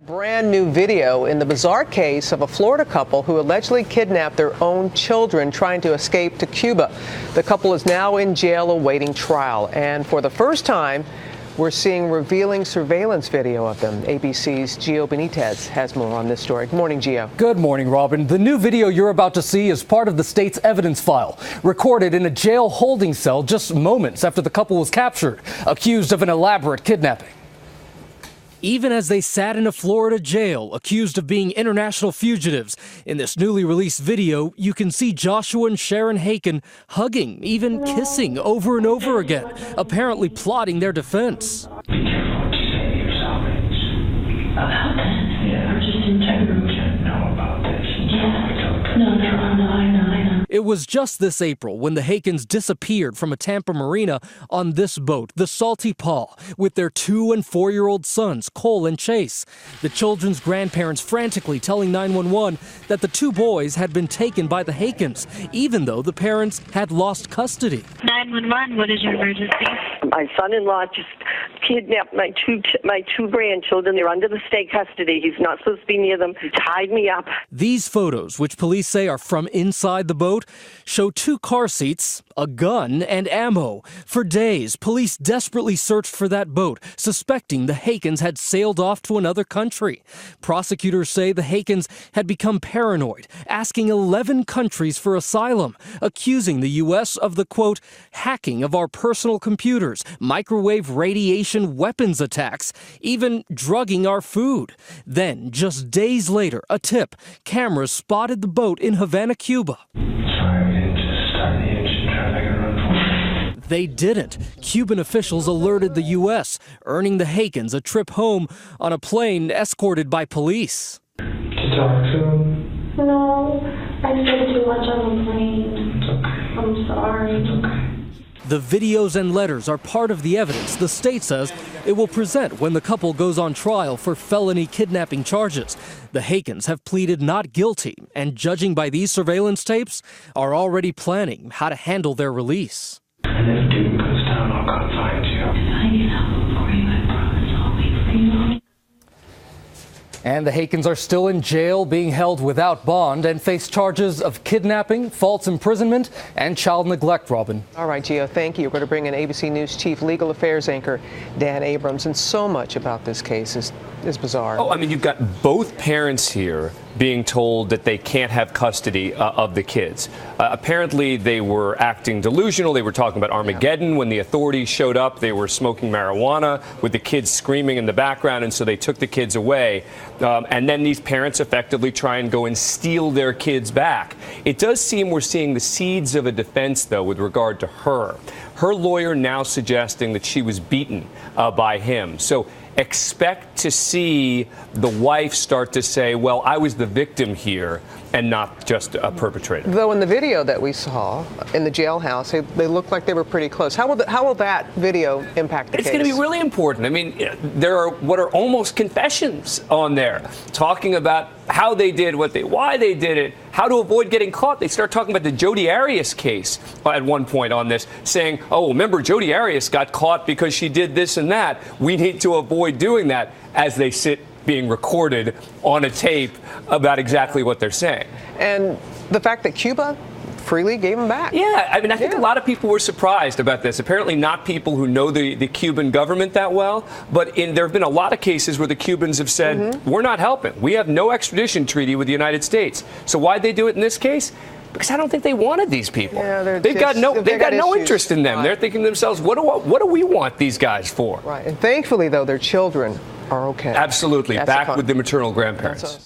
Brand new video in the bizarre case of a Florida couple who allegedly kidnapped their own children trying to escape to Cuba. The couple is now in jail awaiting trial. And for the first time, we're seeing revealing surveillance video of them. ABC's Gio Benitez has more on this story. Good morning, Gio. Good morning, Robin. The new video you're about to see is part of the state's evidence file, recorded in a jail holding cell just moments after the couple was captured, accused of an elaborate kidnapping. Even as they sat in a Florida jail, accused of being international fugitives. In this newly released video, you can see Joshua and Sharyn Hakken hugging, even kissing over and over again, apparently plotting their defense. Be careful what you say to yourself. About this? Yeah. Or just in general? You can't know about this. Yeah. No, I know. It was just this April when the Hakkens disappeared from a Tampa marina on this boat, the Salty Paw, with their 2- and 4-year-old sons, Cole and Chase. The children's grandparents frantically telling 911 that the two boys had been taken by the Hakkens, even though the parents had lost custody. 911, what is your emergency? My son-in-law just kidnapped my two grandchildren. They're under the state custody. He's not supposed to be near them. He tied me up. These photos, which police say are from inside the boat, show 2 car seats, a gun, and ammo. For days, police desperately searched for that boat, suspecting the Hakkens had sailed off to another country. Prosecutors say the Hakkens had become paranoid, asking 11 countries for asylum, accusing the U.S. of the, quote, hacking of our personal computers, microwave radiation weapons attacks, even drugging our food. Then, just days later, a tip. Cameras spotted the boat in Havana, Cuba. They didn't. Cuban officials alerted the U.S., earning the Hakkens a trip home on a plane escorted by police. Did you talk to him? No, I said too much on the plane. It's okay. I'm sorry. It's okay. The videos and letters are part of the evidence the state says it will present when the couple goes on trial for felony kidnapping charges. The Hakkens have pleaded not guilty, and judging by these surveillance tapes, are already planning how to handle their release. And if Doom goes down, I'll come find you. I need help for you. I promise I'll wait for you. And the Hakkens are still in jail, being held without bond, and face charges of kidnapping, false imprisonment, and child neglect, Robin. All right, Gio, thank you. We're going to bring in ABC News Chief Legal Affairs anchor Dan Abrams. And so much about this case is bizarre. Oh, I mean, you've got both parents here being told that they can't have custody of the kids. Apparently, they were acting delusional. They were talking about Armageddon. When the authorities showed up, they were smoking marijuana with the kids screaming in the background, and so they took the kids away. And then these parents effectively try and go and steal their kids back. It does seem we're seeing the seeds of a defense, though, with regard to her. Her lawyer now suggesting that she was beaten by him. So expect to see the wife start to say, well, I was the victim here and not just a perpetrator. Though in the video that we saw in the jailhouse, they looked like they were pretty close. How will that video impact the case? It's going to be really important. I mean, there are what are almost confessions on there, talking about how they did why they did it, how to avoid getting caught. They start talking about the Jodi Arias case at one point on this, saying, oh, remember, Jodi Arias got caught because she did this and that. We need to avoid doing that, as they sit being recorded on a tape about exactly what they're saying. And the fact that Cuba freely gave them back. Yeah, I mean, I think a lot of people were surprised about this. Apparently not people who know the Cuban government that well, but there have been a lot of cases where the Cubans have said, we're not helping. We have no extradition treaty with the United States. So why'd they do it in this case? Because I don't think they wanted these people. Yeah, they've got no interest in them. Right. They're thinking to themselves, what do we want these guys for? Right. And thankfully, though, their children are okay. Absolutely. Back with the maternal grandparents.